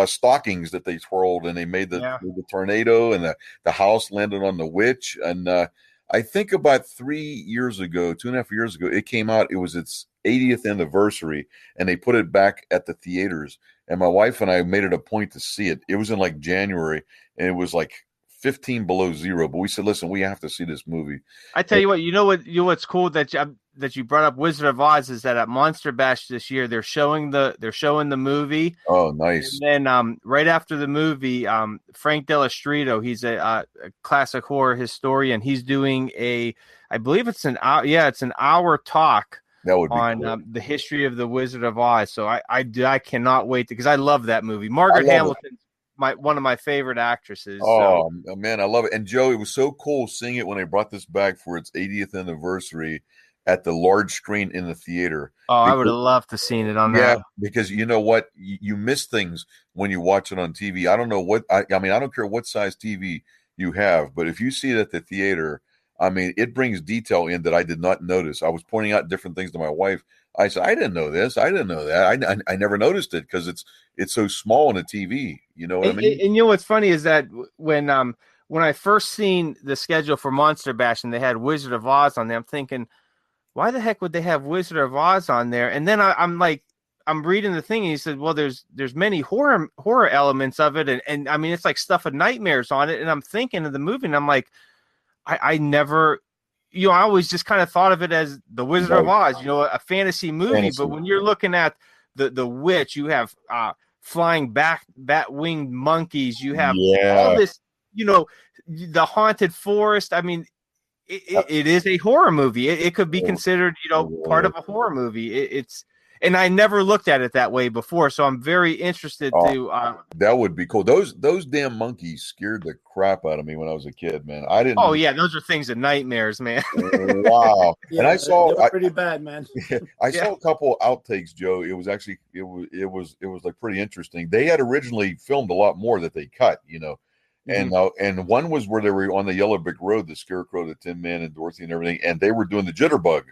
stockings that they twirled, and they made the tornado, and the house landed on the witch. And I think about 2.5 years ago, it came out. It was its 80th anniversary, and they put it back at the theaters. And my wife and I made it a point to see it. It was in like January, and it was like 15 below zero. But we said, listen, we have to see this movie. I tell you what, what's cool that you brought up Wizard of Oz is that at Monster Bash this year they're showing the movie. Oh, nice. And then right after the movie, Frank Dell'Istrito, he's a classic horror historian. He's doing I believe it's an hour talk. That would be on cool. The history of the Wizard of Oz. So I cannot wait because I love that movie. Margaret Hamilton's one of my favorite actresses. Oh man, I love it. And Joe, it was so cool seeing it when they brought this back for its 80th anniversary at the large screen in the theater. I would have loved to seen it on that. Yeah, because you know what? You miss things when you watch it on TV. I don't know what I don't care what size TV you have, but if you see it at the theater, I mean, it brings detail in that I did not notice. I was pointing out different things to my wife. I said, I didn't know this. I didn't know that. I never noticed it because it's so small on the TV. You know what I mean? And you know what's funny is that when I first seen the schedule for Monster Bash and they had Wizard of Oz on there, I'm thinking, why the heck would they have Wizard of Oz on there? And then I'm like, I'm reading the thing, and he said, well, there's many horror elements of it, and I mean, it's like stuff with nightmares on it. And I'm thinking of the movie, and I'm like, I never, I always just kind of thought of it as the Wizard of Oz, a fantasy movie. But when you're looking at the witch, you have flying bat winged monkeys, you have all this, the haunted forest. I mean, it is a horror movie. It could be considered, part of a horror movie. And I never looked at it that way before, so I'm very interested to. That would be cool. Those damn monkeys scared the crap out of me when I was a kid, man. I didn't. Oh yeah, those are things of nightmares, man. Wow. Yeah, and I saw they were pretty bad, man. I saw a couple outtakes, Joe. It was actually it was like pretty interesting. They had originally filmed a lot more that they cut, and one was where they were on the Yellow Brick Road, the Scarecrow, the Tin Man, and Dorothy and everything, and they were doing the jitterbug.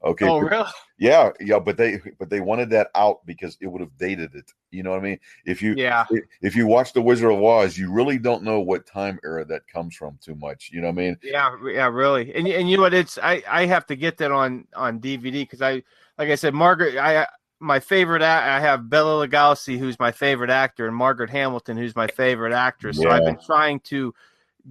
Okay. Oh, really? Yeah, but they wanted that out because it would have dated it. You know what I mean? If you watch The Wizard of Oz, you really don't know what time era that comes from too much. You know what I mean? Yeah, really. And you know what? I have to get that on DVD because like I said, Margaret. My favorite I have Bela Lugosi, who's my favorite actor, and Margaret Hamilton, who's my favorite actress. So I've been trying to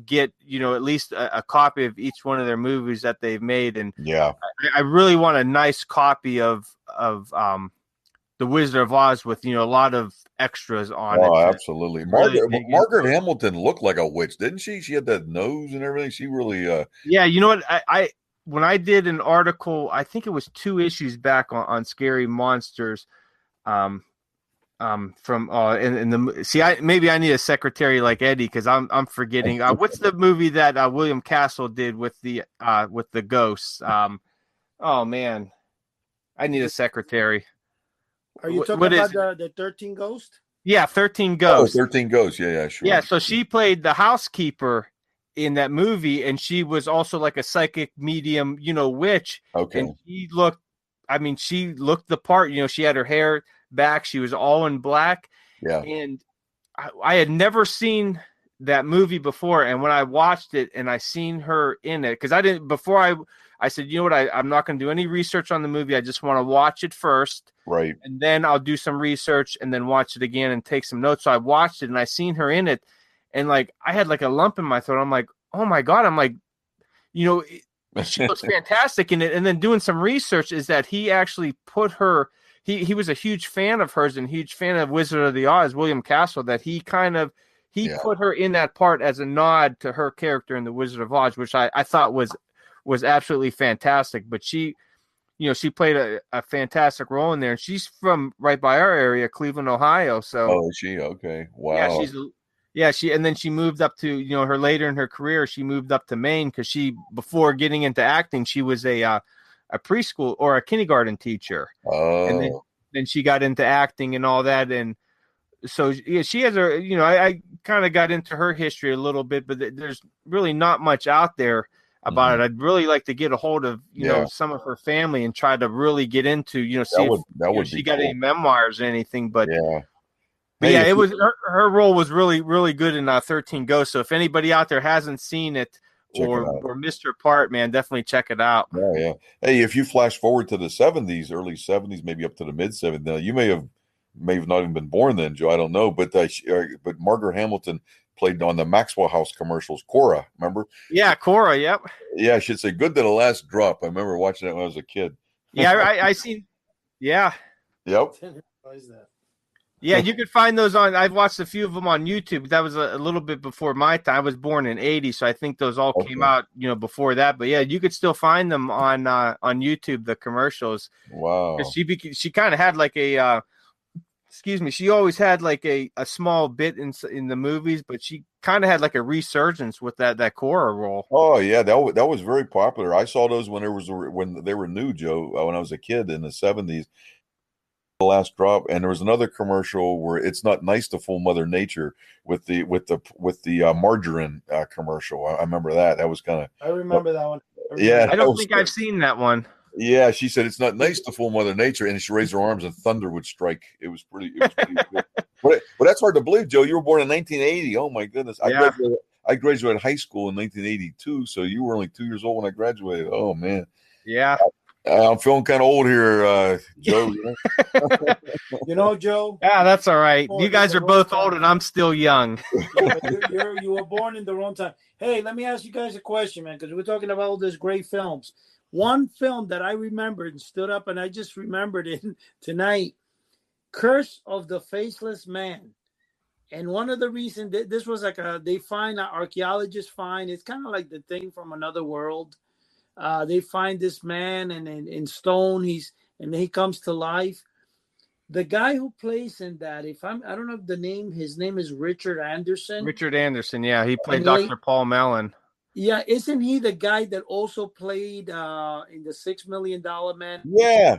get at least a copy of each one of their movies that they've made, and I really want a nice copy of The Wizard of Oz with a lot of extras on it. Oh, absolutely. Margaret Hamilton looked like a witch, didn't she? She had that nose and everything. She really yeah. You know what? I when I did an article, I think it was 2 issues back on Scary Monsters. From in the maybe I need a secretary like Eddie because I'm forgetting what's the movie that William Castle did with the ghosts. Oh man, I need a secretary. Are you talking about the 13 Ghosts? Yeah, 13 Ghosts. 13 Ghosts. Yeah, sure. Yeah, so she played the housekeeper in that movie, and she was also like a psychic medium, witch. Okay. And she looked the part. She had her hair back. She was all in black. Yeah. And I had never seen that movie before. And when I watched it and I seen her in it, because I said, you know what, I'm not going to do any research on the movie. I just want to watch it first. Right. And then I'll do some research and then watch it again and take some notes. So I watched it and I seen her in it. And like, I had like a lump in my throat. I'm like, oh my God. I'm like, she looks fantastic in it. And then doing some research is that he actually put her, he was a huge fan of hers and huge fan of Wizard of the Oz, William Castle, that he put her in that part as a nod to her character in the Wizard of Oz, which I thought was absolutely fantastic. But she played a fantastic role in there. And she's from right by our area, Cleveland, Ohio. So is she? Okay. Wow. And then she moved up to, her later in her career, she moved up to Maine because before getting into acting, she was a preschool or a kindergarten teacher. Oh. And then she got into acting and all that. And so, yeah, she has her, I kind of got into her history a little bit, but there's really not much out there about it. I'd really like to get a hold of, some of her family and try to really get into, see if she got any memoirs or anything, but yeah. But it was her role was really, really good in 13 Ghosts. So if anybody out there hasn't seen it or missed her part, man, definitely check it out. Yeah. Hey, if you flash forward to the 70s, early 70s, maybe up to the mid 70s, now you may have not even been born then, Joe. I don't know, but Margaret Hamilton played on the Maxwell House commercials. Cora, remember? Yeah, Cora. Yep. Yeah, I should say good to the last drop. I remember watching it when I was a kid. Yeah, I seen. Yeah. Yep. Yeah, you could find those I've watched a few of them on YouTube. That was a little bit before my time. I was born in '80, so I think those all came out, before that. But yeah, you could still find them on YouTube, the commercials. Wow. She kind of had like a, she always had like a small bit in the movies, but she kind of had like a resurgence with that Cora role. Oh yeah, that was very popular. I saw those when they were new, Joe, when I was a kid in the '70s. The last drop, and there was another commercial where it's not nice to fool Mother Nature with the margarine commercial. I remember that. That was kind of. I remember that one. I don't think I've seen that one. Yeah, she said it's not nice to fool Mother Nature, and she raised her arms and thunder would strike. It was pretty good. But that's hard to believe, Joe. You were born in 1980. Oh my goodness! I graduated high school in 1982, so you were only 2 years old when I graduated. Oh man. Yeah. I'm feeling kind of old here, Joe. Joe, Yeah, that's all right. You born in guys the are wrong both old, time. and I'm still young. Yeah, but you were born in the wrong time. Hey, let me ask you guys a question, man, because we're talking about all these great films. One film that I remembered and stood up, and I just remembered it tonight: Curse of the Faceless Man. And one of the reasons this was like archaeologists find it's kind of like the thing from another world. They find this man, and in stone, and he comes to life. The guy who plays in that, I don't know if his name is Richard Anderson. Richard Anderson, yeah, he played And Dr. Paul Mellon. yeah, isn't he the guy that also played in the $6 Million Man? Yeah,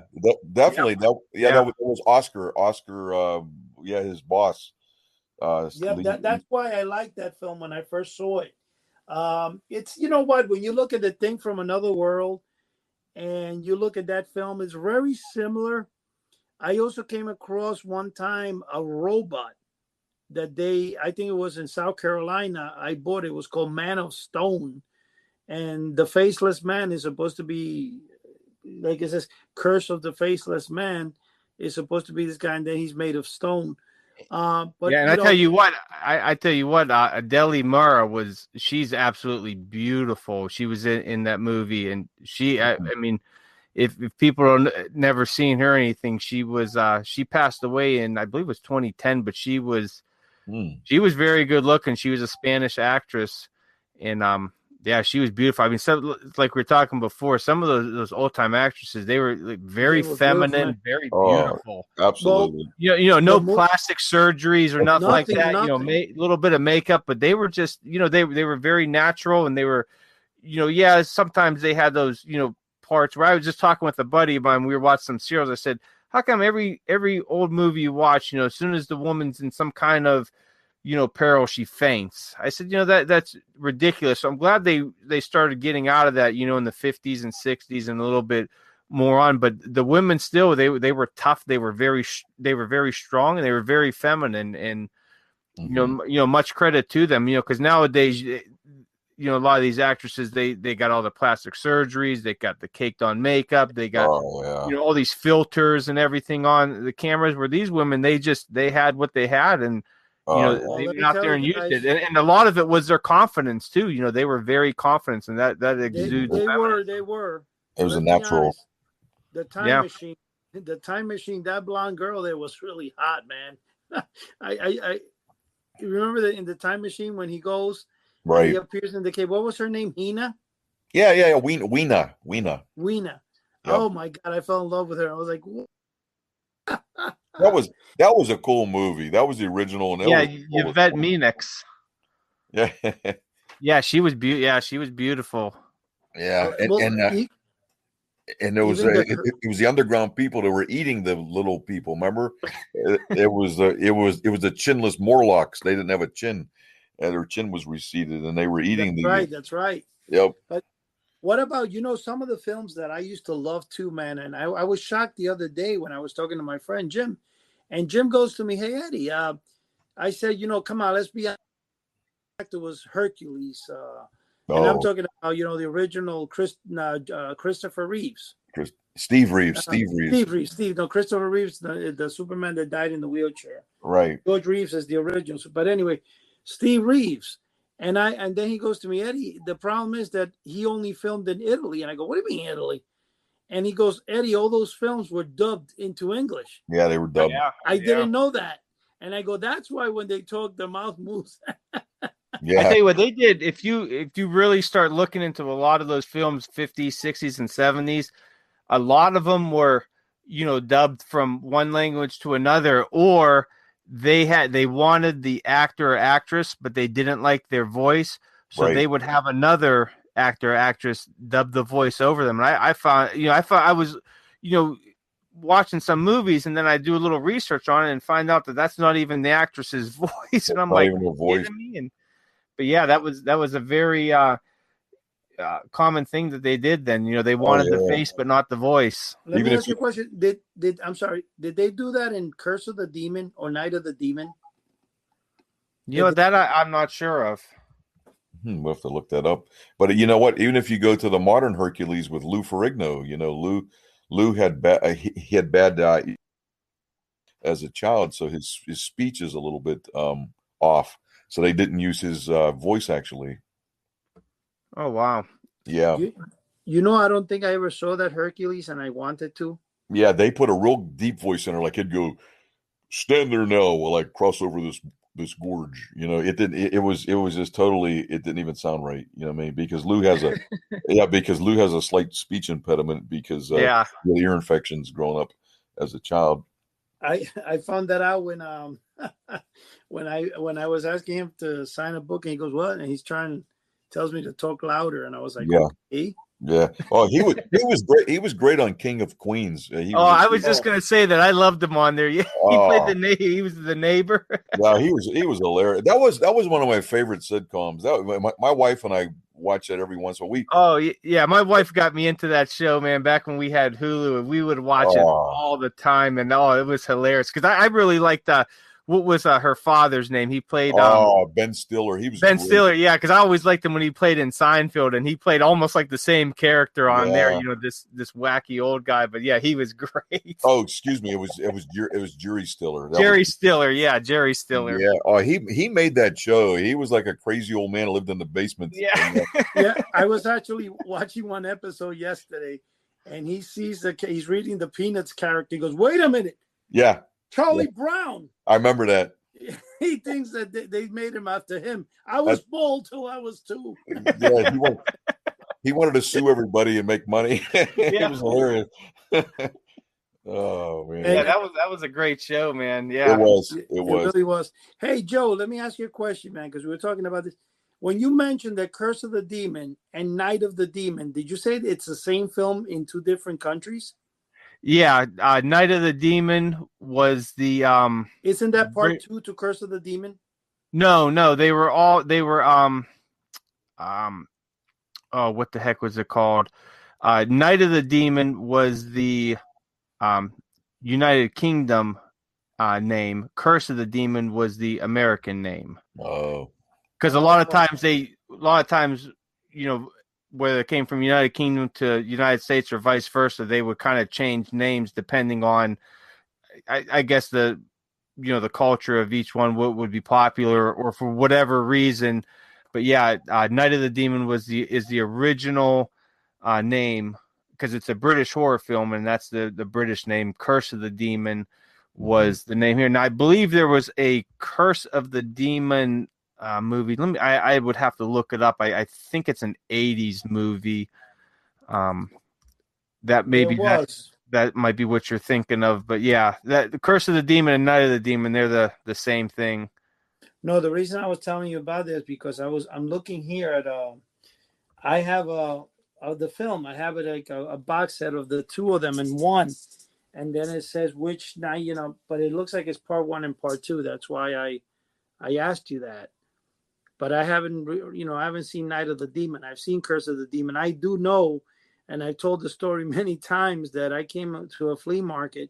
definitely. Yeah. That was Oscar. Oscar, yeah, his boss. Yeah, that's why I liked that film when I first saw it. It's what, when you look at the thing from another world and you look at that film, it's very similar. I also came across one time a robot that I think it was in South Carolina. I bought it. It was called Man of Stone. And the faceless man is supposed to be, like it says, Curse of the Faceless Man is supposed to be this guy, and then he's made of stone. But yeah, and I tell you what, Adele Mara she's absolutely beautiful. She was in that movie, and I mean, if people don't never seen her or anything, she passed away in, I believe it was 2010, but she was very good looking. She was a Spanish actress, and yeah, she was beautiful. I mean, like we were talking before, some of those old time actresses, they were like very feminine, very beautiful. Absolutely. Well, no plastic surgeries or nothing like that. Nothing. A little bit of makeup, but they were just, they were very natural, and they were, yeah, sometimes they had those, parts where I was just talking with a buddy of mine. We were watching some serials. I said, how come every old movie you watch, as soon as the woman's in some kind of, peril, she faints? I said, that's ridiculous. So I'm glad they started getting out of that, in the 50s and 60s and a little bit more on. But the women still, they were tough. They were very strong, and they were very feminine. And much credit to them. Because nowadays, a lot of these actresses, they got all the plastic surgeries, they got the caked on makeup, they got all these filters and everything on the cameras. Where these women, they had what they had, and they went out there and used it, and a lot of it was their confidence too. They were very confident, and that exudes. They were. It was a natural. Honest, the time machine. That blonde girl there was really hot, man. I remember that in the time machine when he goes. Right. He appears in the cave. What was her name? Hina? Yeah. Weena. Yep. Oh my God, I fell in love with her. I was like, that was a cool movie. That was the original. And Yvette Menix. Yeah. Yeah, she was beautiful. Yeah, and it was it was the underground people that were eating the little people. Remember, it was the chinless Morlocks. They didn't have a chin. Their chin was receded, and they were eating That's right. Yep. But what about, some of the films that I used to love too, man? And I was shocked the other day when I was talking to my friend Jim, and Jim goes to me, "Hey Eddie," I said, "Come on, let's be honest." It was Hercules, and I'm talking about, the original Christopher Reeves. Steve Reeves. No, Christopher Reeves, the Superman that died in the wheelchair. Right. George Reeves is the original. But anyway, Steve Reeves. And then he goes to me, "Eddie, the problem is that he only filmed in Italy." And I go, "What do you mean Italy?" And he goes, "Eddie, all those films were dubbed into English." Yeah, they were dubbed. I didn't know that. And I go, "That's why when they talk, their mouth moves." Yeah. I tell you what they did. If you really start looking into a lot of those films, 50s, 60s, and 70s, a lot of them were, dubbed from one language to another, or they wanted the actor or actress, but they didn't like their voice, so they would have another actor or actress dub the voice over them. And I found I was, watching some movies, and then I do a little research on it and find out that that's not even the actress's voice, and I'm like, but yeah, that was a very common thing that they did then. They wanted the face but not the voice. Let me ask you a question. Did they do that in Curse of the Demon or Night of the Demon? That I'm not sure of. We'll have to look that up. But you know what? Even if you go to the modern Hercules with Lou Ferrigno, Lou had he had bad as a child, so his speech is a little bit off. So they didn't use his voice actually. Oh wow. Yeah. I don't think I ever saw that Hercules, and I wanted to. Yeah, they put a real deep voice in her, like he'd go, "Stand there now while I cross over this gorge." It didn't. It was just totally. It didn't even sound right. You know what I mean? Because Lou has a because Lou has a slight speech impediment because he had ear infections growing up as a child. I found that out when when I was asking him to sign a book, and he goes, "What?" And tells me to talk louder, and I was like, "Yeah, okay." Yeah. Oh, he was great. He was great on King of Queens. I was just gonna say that I loved him on there. Yeah, he played he was the neighbor. Yeah, he was hilarious. That was one of my favorite sitcoms. My wife and I watch that every once in a week. Oh yeah, my wife got me into that show, man. Back when we had Hulu, and we would watch it all the time, and it was hilarious because I really liked what was her father's name? He played Ben Stiller. He was Ben great. Stiller, yeah, because I always liked him when he played in Seinfeld, and he played almost like the same character on there. This wacky old guy, but yeah, he was great. Oh, excuse me, it was Jerry Stiller. Jerry Stiller. Yeah. Oh, he made that show. He was like a crazy old man who lived in the basement. Yeah. Yeah. I was actually watching one episode yesterday, and he sees he's reading the Peanuts character. He goes, "Wait a minute." Yeah. Charlie Brown. I remember that. He thinks that they made him after him. I was bald till I was 2. Yeah, he wanted to sue everybody and make money. It was hilarious. Oh man. Yeah, that was a great show, man. Yeah. It really was. Hey Joe, let me ask you a question, man, because we were talking about this. When you mentioned that Curse of the Demon and Night of the Demon, did you say it's the same film in 2 different countries? Yeah, Night of the Demon was the Isn't that part 2 to Curse of the Demon? No, they were what the heck was it called? Night of the Demon was the United Kingdom name. Curse of the Demon was the American name. Oh. Because a lot of times, whether it came from United Kingdom to United States or vice versa, they would kind of change names depending on, I guess, the culture of each one, what would be popular or for whatever reason. But yeah, Night of the Demon is the original name because it's a British horror film, and that's the British name. Curse of the Demon was the name here. And I believe there was a Curse of the Demon movie. I would have to look it up. I think it's an 80s movie. That maybe that might be what you're thinking of. But yeah, that the Curse of the Demon and Night of the Demon, they're the same thing. No, the reason I was telling you about this because I'm looking here at I have of the film. I have it like a box set of the 2 of them in one, and then it says which night, but it looks like it's part 1 and part 2. That's why I asked you that. But I haven't, I haven't seen Night of the Demon. I've seen Curse of the Demon. I do know, and I've told the story many times that I came to a flea market,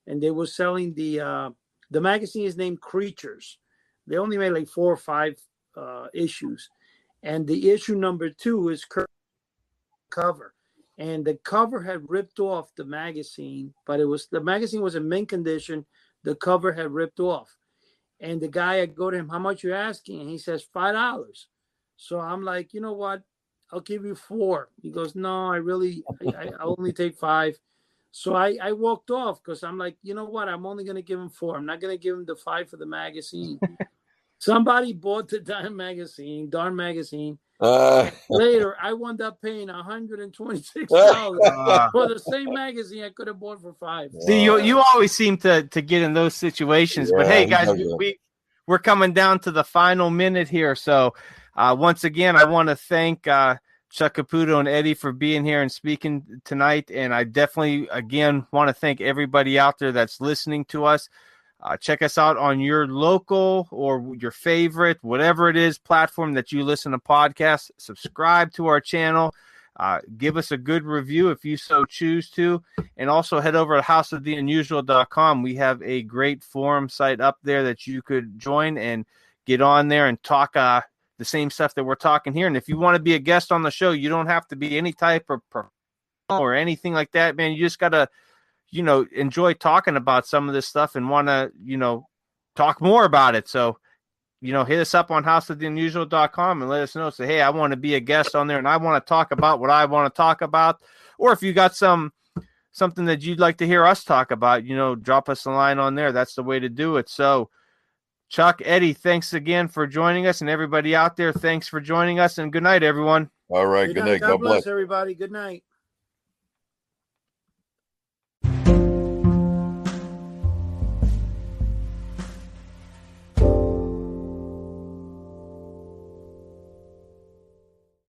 and they were selling the magazine is named Creatures. They only made like 4 or 5 issues, and the issue number 2 is cover, and the cover had ripped off the magazine, but the magazine was in mint condition. The cover had ripped off. And the guy, I go to him, "How much you asking?" And he says, $5. So I'm like, "You know what? I'll give you 4. He goes, "No, I only take 5. So I walked off because I'm like, "You know what? I'm only going to give him 4. I'm not going to give him the 5 for the magazine." Somebody bought the darn magazine. Later, I wound up paying $126 for the same magazine I could have bought for 5. See, you always seem to get in those situations. But hey, guys, we're coming down to the final minute here. So once again, I want to thank Chuck Caputo and Eddie for being here and speaking tonight. And I definitely, again, want to thank everybody out there that's listening to us. Check us out on your local or your favorite, whatever it is, platform that you listen to podcasts. Subscribe to our channel. Give us a good review if you so choose to. And also head over to houseoftheunusual.com. We have a great forum site up there that you could join and get on there and talk the same stuff that we're talking here. And if you want to be a guest on the show, you don't have to be any type of professional or anything like that, man. You just got to, enjoy talking about some of this stuff and want to, talk more about it. So, hit us up on houseoftheunusual.com and let us know. Say, hey, I want to be a guest on there and I want to talk about what I want to talk about. Or if you got something that you'd like to hear us talk about, drop us a line on there. That's the way to do it. So, Chuck, Eddie, thanks again for joining us, and everybody out there, thanks for joining us, and good night, everyone. All right. Good night. God bless everybody. Good night.